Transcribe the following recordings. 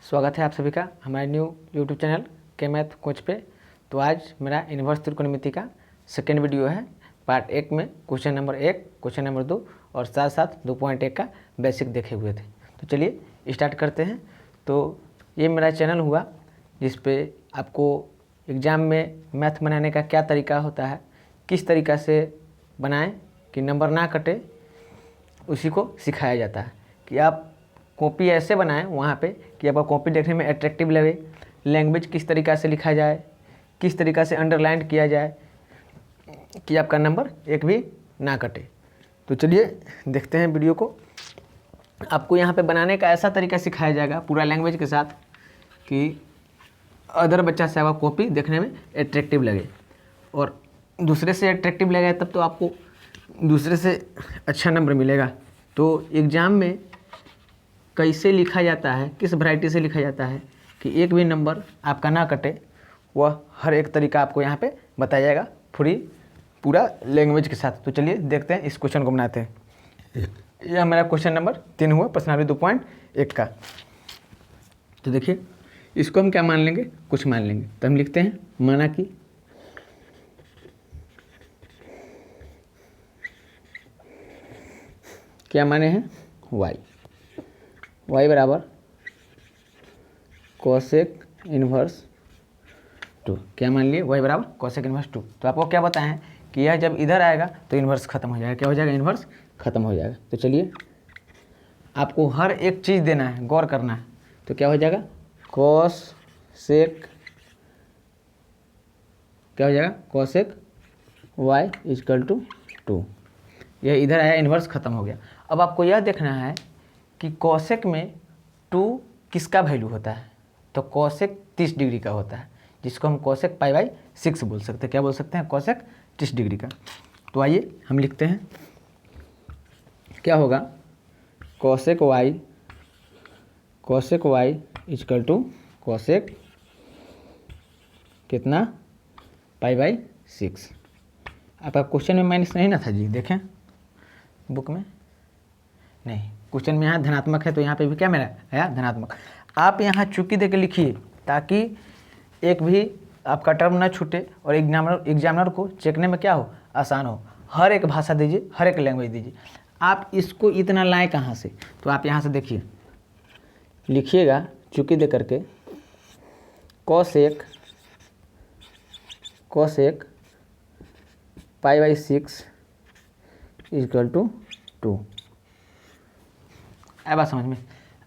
स्वागत है आप सभी का हमारे न्यू यूट्यूब चैनल के मैथ कोच पे। तो आज मेरा इन्वर्स त्रिकोणमिति का सेकेंड वीडियो है। पार्ट 1 में क्वेश्चन नंबर 1, क्वेश्चन नंबर 2 और साथ साथ 2.1 का बेसिक देखे हुए थे। तो चलिए स्टार्ट करते हैं। तो ये मेरा चैनल हुआ जिस पे आपको एग्ज़ाम में मैथ बनाने का क्या तरीका होता है, किस तरीक़ा से बनाएं कि नंबर ना कटे, उसी को सिखाया जाता है कि आप कॉपी ऐसे बनाएं वहाँ पे कि आपका कॉपी देखने में अट्रैक्टिव लगे, लैंग्वेज किस तरीक़ा से लिखा जाए, किस तरीक़ा से अंडरलाइन किया जाए कि आपका नंबर एक भी ना कटे। तो चलिए देखते हैं वीडियो को। आपको यहाँ पे बनाने का ऐसा तरीका सिखाया जाएगा पूरा लैंग्वेज के साथ कि अदर बच्चा से आपका कॉपी देखने में अट्रैक्टिव लगे, और दूसरे से अट्रैक्टिव लगे तब तो आपको दूसरे से अच्छा नंबर मिलेगा। तो एग्ज़ाम में कैसे लिखा जाता है, किस वैरायटी से लिखा जाता है कि एक भी नंबर आपका ना कटे, वह हर एक तरीका आपको यहाँ पे बताया जाएगा पूरा लैंग्वेज के साथ। तो चलिए देखते हैं, इस क्वेश्चन को बनाते हैं। यह मेरा क्वेश्चन नंबर 3 हुआ प्रश्नावली 2.1 का। तो देखिए इसको हम क्या मान लेंगे, कुछ मान लेंगे। तो हम लिखते हैं माना कि क्या माने हैं y बराबर कोसेक इन्वर्स 2। क्या मान लिए, y बराबर कोसेक इन्वर्स 2। तो आपको क्या बताएं कि यह जब इधर आएगा तो इन्वर्स खत्म हो जाएगा। क्या हो जाएगा, इन्वर्स खत्म हो जाएगा। तो चलिए आपको हर एक चीज़ देना है, गौर करना है। तो क्या हो जाएगा, कोसेक, क्या हो जाएगा, कोसेक y इक्वल टू 2। यह इधर आया, इन्वर्स खत्म हो गया। अब आपको यह देखना है कि कोसेक में 2 किसका वैल्यू होता है। तो कोसेक 30 डिग्री का होता है, जिसको हम कोसेक π/6 बोल सकते हैं। क्या बोल सकते हैं, कोसेक 30 डिग्री का। तो आइए हम लिखते हैं, क्या होगा, cosec y equal to cosec कितना, π/6। आपका क्वेश्चन में माइनस नहीं ना था जी, देखें बुक में नहीं, क्वेश्चन में यहाँ धनात्मक है, तो यहाँ पे भी क्या मेरा है, धनात्मक। आप यहाँ चुकी दे के लिखिए ताकि एक भी आपका टर्म ना छूटे और एग्जामिनर को चेकने में क्या हो, आसान हो। हर एक भाषा दीजिए, हर एक लैंग्वेज दीजिए। आप इसको इतना लाएँ कहाँ से, तो आप यहाँ से देखिए, लिखिएगा चुकी दे करके कोसेक π/6 इक्वल टू 2। आया बात समझ में।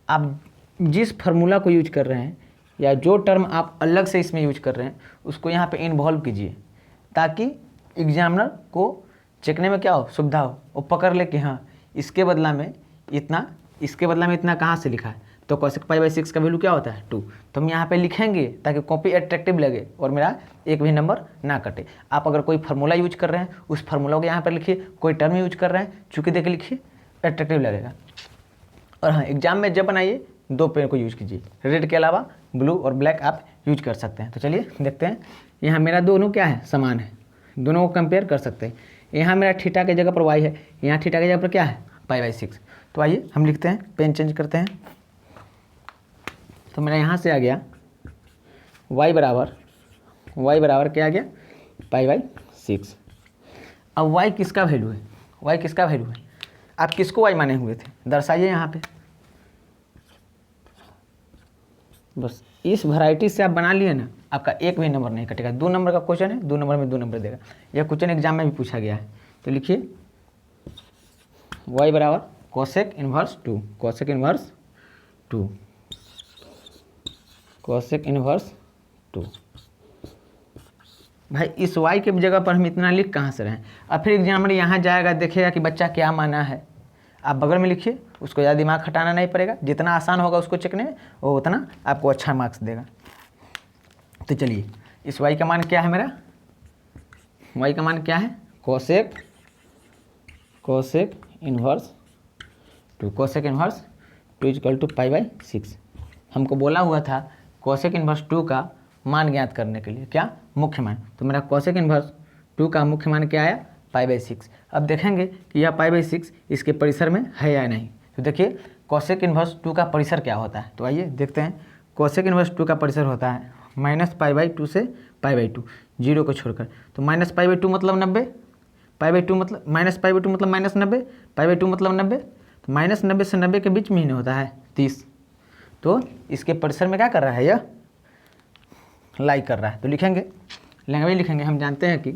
आप जिस फार्मूला को यूज कर रहे हैं या जो टर्म आप अलग से इसमें यूज कर रहे हैं उसको यहाँ पे इन्वॉल्व कीजिए, ताकि एग्जामिनर को चेकने में क्या हो, सुविधा हो। वो पकड़ ले कि हाँ इसके बदला में इतना कहाँ से लिखा है। तो कोसेक π/6 का वैल्यू क्या होता है, 2। तो हम यहाँ पे लिखेंगे ताकि कॉपी अट्रैक्टिव लगे और मेरा एक भी नंबर ना कटे। आप अगर कोई फार्मूला यूज कर रहे हैं उस फार्मूला को यहाँ पर लिखिए, कोई टर्म यूज कर रहे हैं चूँकि देख के लिखिए, अट्रैक्टिव लगेगा। और हाँ, एग्जाम में जब बनाइए 2 पेन को यूज कीजिए, रेड के अलावा ब्लू और ब्लैक आप यूज कर सकते हैं। तो चलिए देखते हैं, यहाँ मेरा दोनों क्या है, समान है, दोनों को कंपेयर कर सकते हैं। यहाँ मेरा थीटा की जगह पर y है, यहाँ थीटा की जगह पर क्या है, π/6। तो आइए हम लिखते हैं, पेन चेंज करते हैं। तो मेरा यहाँ से आ गया y बराबर क्या आ गया, π/6। अब y किसका वैल्यू है, आप किसको y माने हुए थे, दर्शाइए यहाँ पे। बस इस वैरायटी से आप बना लिए ना, आपका एक भी नंबर नहीं कटेगा। 2 नंबर का क्वेश्चन है, 2 नंबर में 2 नंबर देगा। यह क्वेश्चन एग्जाम में भी पूछा गया है। तो लिखिए y बराबर कोसेक इन्वर्स 2। भाई इस y के जगह पर हम इतना लिख कहाँ से रहे हैं। अब फिर एग्जामिनर यहाँ जाएगा, देखेगा कि बच्चा क्या माना है। आप बगल में लिखिए, उसको ज़्यादा दिमाग खटाना नहीं पड़ेगा। जितना आसान होगा उसको चेकने में, वो उतना आपको अच्छा मार्क्स देगा। तो चलिए, इस y का मान क्या है, मेरा y का मान क्या है, कोसेक इन्वर्स 2 इक्वल टू π/6। हमको बोला हुआ था कोसेक इन्वर्स 2 का मान ज्ञात करने के लिए, क्या, मुख्य मान। तो मेरा कोसेक इन्वर्स 2 का मुख्य मान क्या आया, π/6। अब देखेंगे कि यह π/6 इसके परिसर में है या नहीं। तो देखिए कोसेक इन्वर्स 2 का परिसर क्या होता है। तो आइए देखते हैं, कोसेक इन्वर्स 2 का परिसर होता है -π/2 से π/2 जीरो को छोड़कर। तो -π/2 मतलब 90, π/2 मतलब -π/2 मतलब -90, π/2 मतलब 90। तो -90 से 90 के बीच में ही होता है 30। तो इसके परिसर में क्या कर रहा है, यह लाई कर रहा है। तो लिखेंगे, लैंग्वेज लिखेंगे। हम जानते हैं कि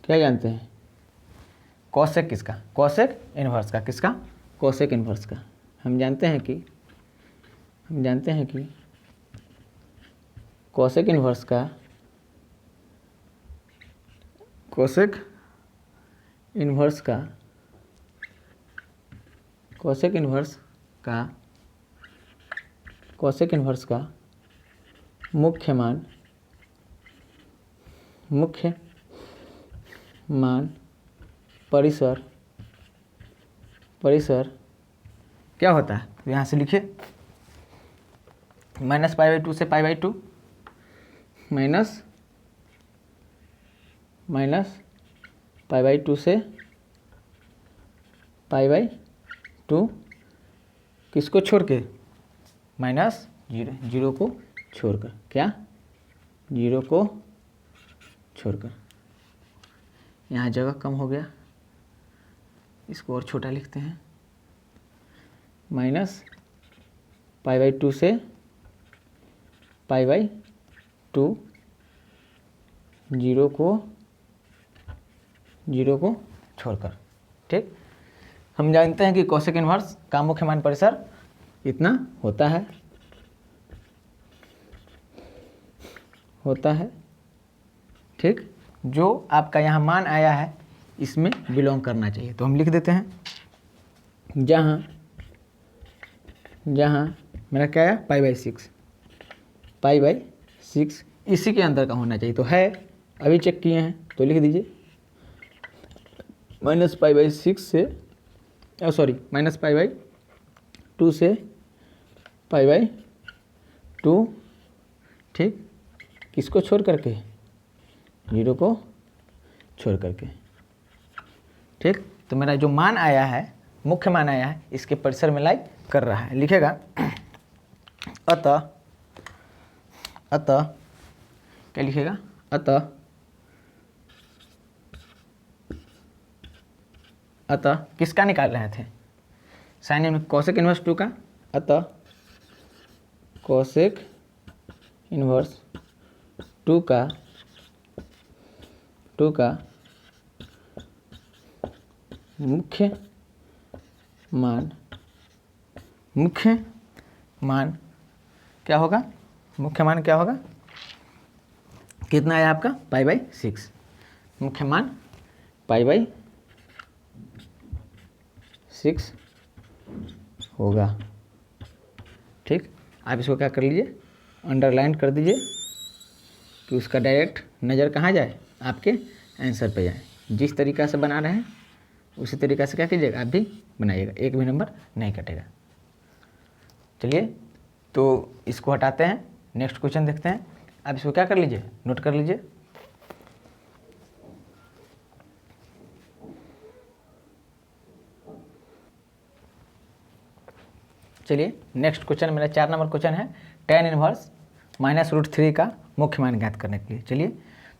क्या जानते हैं, कोसेक किसका, कोसेक इन्वर्स का। किसका, कोसेक इन्वर्स का। हम जानते हैं कि कोसेक इन्वर्स का, कोसेक इन्वर्स का मुख्य मान परिसर क्या होता है। तो यहाँ से लिखिए -π/2 से π/2 -π/2 से π/2 किसको छोड़ के, जीरो को छोड़कर। क्या, जीरो को छोड़कर। यहाँ जगह कम हो गया, इसको और छोटा लिखते हैं। -π/2 से π/2 जीरो को छोड़कर। ठीक, हम जानते हैं कि कोसेक इन्वर्स का मुख्य मान परिसर इतना होता है। ठीक, जो आपका यहाँ मान आया है इसमें बिलोंग करना चाहिए। तो हम लिख देते हैं, जहाँ मेरा क्या आया, π/6 इसी के अंदर का होना चाहिए। तो है, अभी चेक किए हैं तो लिख दीजिए -π/6 से -π/2 से π/2। ठीक, किसको छोड़ करके, जीरो को छोड़ करके। ठीक, तो मेरा जो मान आया है, मुख्य मान आया है, इसके परिसर में लाई कर रहा है। लिखेगा अतः क्या लिखेगा, अतः किसका निकाल रहे थे, साइन में कोसेक इन्वर्स 2 का। अतः कोसेक इन्वर्स 2 का मुख्य मान क्या होगा, मुख्य मान क्या होगा, कितना है आपका, π/6। मुख्य मान π/6 होगा। ठीक, आप इसको क्या कर लीजिए, अंडरलाइन कर दीजिए कि उसका डायरेक्ट नज़र कहाँ जाए, आपके आंसर पे जाए। जिस तरीक़ा से बना रहे हैं उसी तरीक़ा से क्या कीजिएगा, आप भी बनाइएगा, एक भी नंबर नहीं कटेगा। चलिए, तो इसको हटाते हैं, नेक्स्ट क्वेश्चन देखते हैं। आप इसको क्या कर लीजिए, नोट कर लीजिए। चलिए, नेक्स्ट क्वेश्चन मेरा 4 नंबर क्वेश्चन है, tan इनवर्स -√3 का मुख्य मान ज्ञात करने के लिए। चलिए,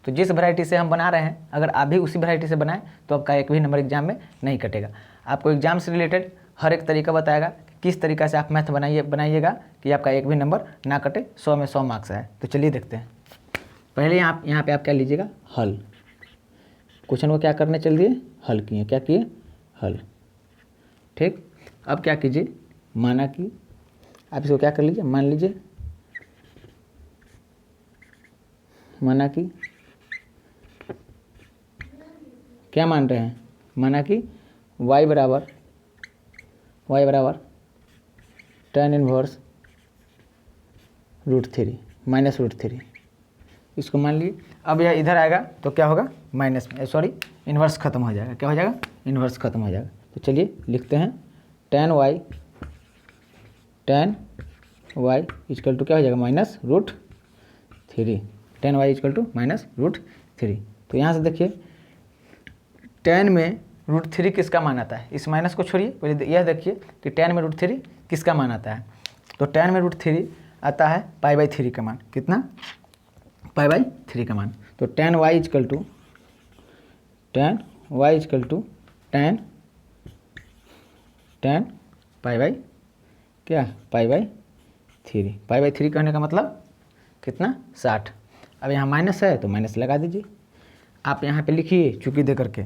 तो जिस वैरायटी से हम बना रहे हैं, अगर आप भी उसी वैरायटी से बनाएं तो आपका एक भी नंबर एग्जाम में नहीं कटेगा। आपको एग्जाम से रिलेटेड हर एक तरीका बताएगा कि किस तरीक़ा से आप मैथ बनाइएगा कि आपका एक भी नंबर ना कटे, 100 में 100 मार्क्स आए। तो चलिए देखते हैं। पहले यहाँ पे आप क्या लीजिएगा, हल। क्वेश्चन को क्या करने चल दिए, हल किए। क्या किए, हल। ठीक, अब क्या कीजिए, माना कि आप इसको क्या कर लीजिए, मान लीजिए, माना कि क्या मान रहे हैं, माना कि y बराबर tan इनवर्स √3 -√3 इसको मान लिए। अब यह इधर आएगा तो क्या होगा, माइनस में, सॉरी इन्वर्स खत्म हो जाएगा। क्या हो जाएगा, इन्वर्स खत्म हो जाएगा। तो चलिए लिखते हैं, tan y इक्वल टू क्या हो जाएगा, -√3। tan y equal to -√3। तो यहाँ से देखिए tan में √3 किसका मान आता है? इस माइनस को छोड़िए, पहले यह देखिए कि tan में √3 किसका मान आता है। तो tan में √3 आता है π/3 का मान। कितना? π/3 का मान। तो tan y equal to tan π/3। π/3 कहने का मतलब कितना? 60। अब यहाँ माइनस है तो माइनस लगा दीजिए। आप यहाँ पे लिखिए चूँकि दे करके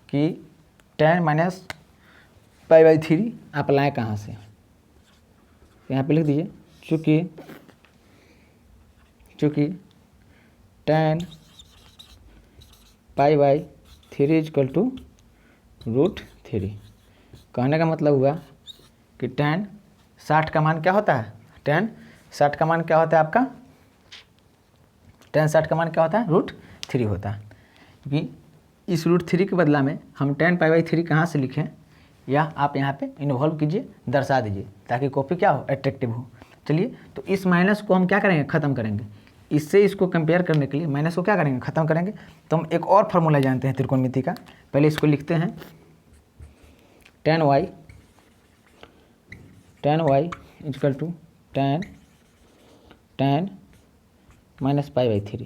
कि tan - π/3 आप लाएँ कहाँ से, यहाँ पे लिख दीजिए चूँकि tan π/3 इजकल टू √3। कहने का मतलब हुआ कि tan 60 का मान क्या होता है? tan 60 का मान क्या होता है आपका? tan 60 का मान क्या होता है? √3 होता है। कि इस √3 के बदला में हम tan π/3 कहाँ से लिखें, या आप यहाँ पे इन्वॉल्व कीजिए, दर्शा दीजिए, ताकि कॉपी क्या हो? अट्रैक्टिव हो। चलिए, तो इस माइनस को हम क्या करेंगे? ख़त्म करेंगे। इससे इसको कंपेयर करने के लिए माइनस को क्या करेंगे? ख़त्म करेंगे। तो हम एक और फार्मूला जानते हैं त्रिकोणमिति का। पहले इसको लिखते हैं। tan y equal to tan -π/3।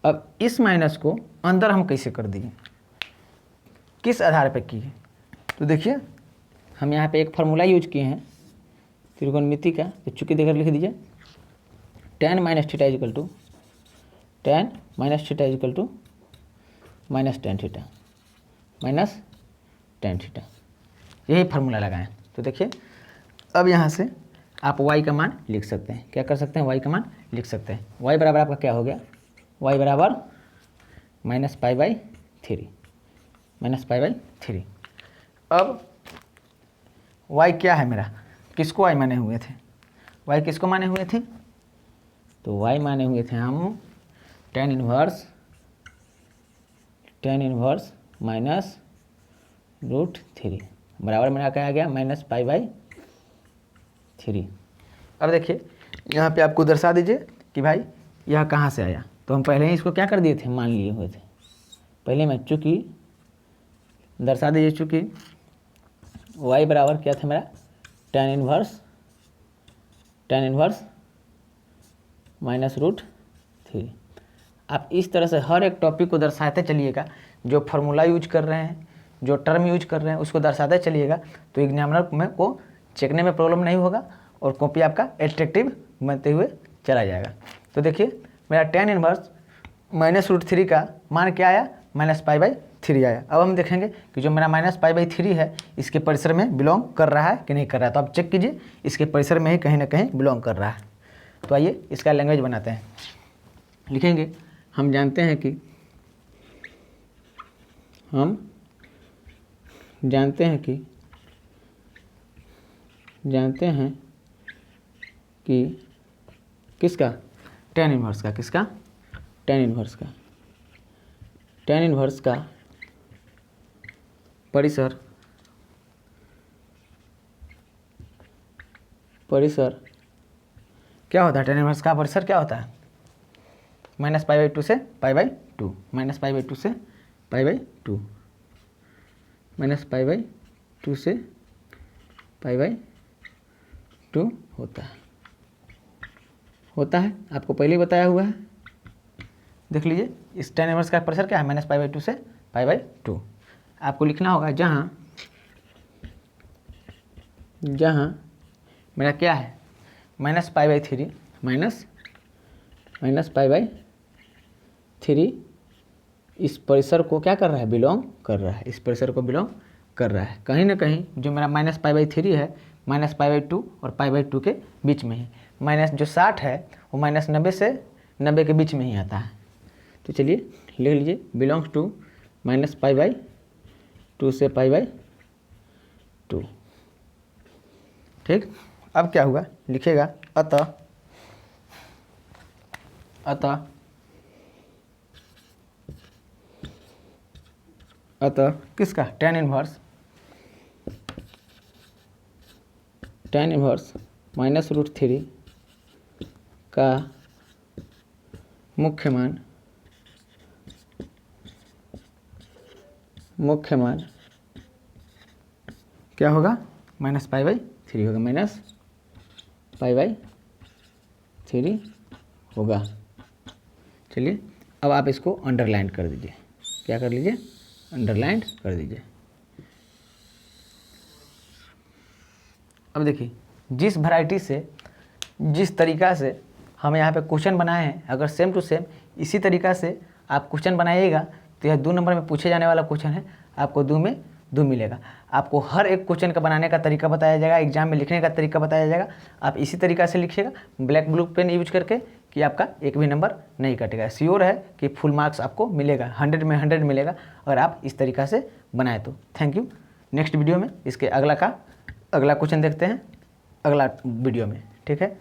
अब इस माइनस को अंदर हम कैसे कर दिए, किस आधार पर किए? तो देखिए, हम यहाँ पे एक फार्मूला यूज किए हैं त्रिकोणमिति का, तो चूँकि देकर लिख दीजिए tan - θ is equal to tan - θ is equal to -tan θ। यही फार्मूला लगाएं। तो देखिए, अब यहाँ से आप y का मान लिख सकते हैं। क्या कर सकते हैं? y का मान लिख सकते हैं। y बराबर आपका क्या हो गया? y बराबर -π/3। अब y क्या है मेरा? किसको y माने हुए थे? y किसको माने हुए थे? तो y माने हुए थे हम tan इनवर्स -√3 बराबर मेरा क्या आ गया? -π/3। अब देखिए, यहाँ पे आपको दर्शा दीजिए कि भाई यह कहाँ से आया। तो हम पहले ही इसको क्या कर दिए थे? मान लिए हुए थे पहले में। चूँकि दर्शा दीजिए, चूँकि y बराबर क्या था मेरा? tan inverse -√3। आप इस तरह से हर एक टॉपिक को दर्शाते चलिएगा। जो फार्मूला यूज कर रहे हैं, जो टर्म यूज कर रहे हैं, उसको दर्शाते चलिएगा, तो एग्जामिनर में को चेकने में प्रॉब्लम नहीं होगा और कॉपी आपका एट्रैक्टिव बनते हुए चला जाएगा। तो देखिए, मेरा tan इनवर्स -√3 का मान क्या आया? -π/3 आया। अब हम देखेंगे कि जो मेरा -π/3 है, इसके परिसर में बिलोंग कर रहा है कि नहीं कर रहा है। तो आप चेक कीजिए, इसके परिसर में ही कहीं ना कहीं बिलोंग कर रहा है। तो आइए इसका लैंग्वेज बनाते हैं। लिखेंगे, हम जानते हैं कि किसका? tan इनवर्स का। किसका? tan इनवर्स का परिसर क्या होता है? tan इनवर्स का परिसर क्या होता है? -π/2 से π/2, -π/2 से π/2, -π/2 से π/2 होता है। आपको पहले ही बताया हुआ है। देख लीजिए, इस tan इनवर्स का परिसर क्या है? -π/2 से π/2। आपको लिखना होगा जहाँ मेरा क्या है? -π/3 -π/3 इस परिसर को क्या कर रहा है? बिलोंग कर रहा है। इस परिसर को बिलोंग कर रहा है। कहीं ना कहीं जो मेरा -π/3 है, -π/2 और π/2 के बीच में ही। माइनस जो 60 है वो -90 से 90 के बीच में ही आता है। तो चलिए लिख लीजिए, बिलोंग्स टू -π/2 से π/2। ठीक। अब क्या हुआ? लिखेगा, अतः किसका? tan इनवर्स -√3 का मुख्य मान मुख्य मान क्या होगा, -π/3 होगा, -π/3 होगा। चलिए अब आप इसको अंडरलाइन कर दीजिए, क्या कर लीजिए, अंडरलाइन कर दीजिए। अब देखिए जिस वैरायटी से, जिस तरीक़ा से हम यहाँ पे क्वेश्चन बनाए हैं, अगर सेम टू सेम इसी तरीक़ा से आप क्वेश्चन बनाइएगा तो यह 2 नंबर में पूछे जाने वाला क्वेश्चन है, आपको 2 में 2 मिलेगा। आपको हर एक क्वेश्चन का बनाने का तरीका बताया जाएगा, एग्जाम में लिखने का तरीका बताया जाएगा। आप इसी तरीक़ा से लिखिएगा ब्लैक ब्लू पेन यूज करके कि आपका एक भी नंबर नहीं कटेगा। श्योर है कि फुल मार्क्स आपको मिलेगा, 100 में 100 मिलेगा अगर आप इस तरीक़ा से बनाए तो। Thank you. नेक्स्ट वीडियो में इसके अगला क्वेश्चन देखते हैं अगला वीडियो में, ठीक है।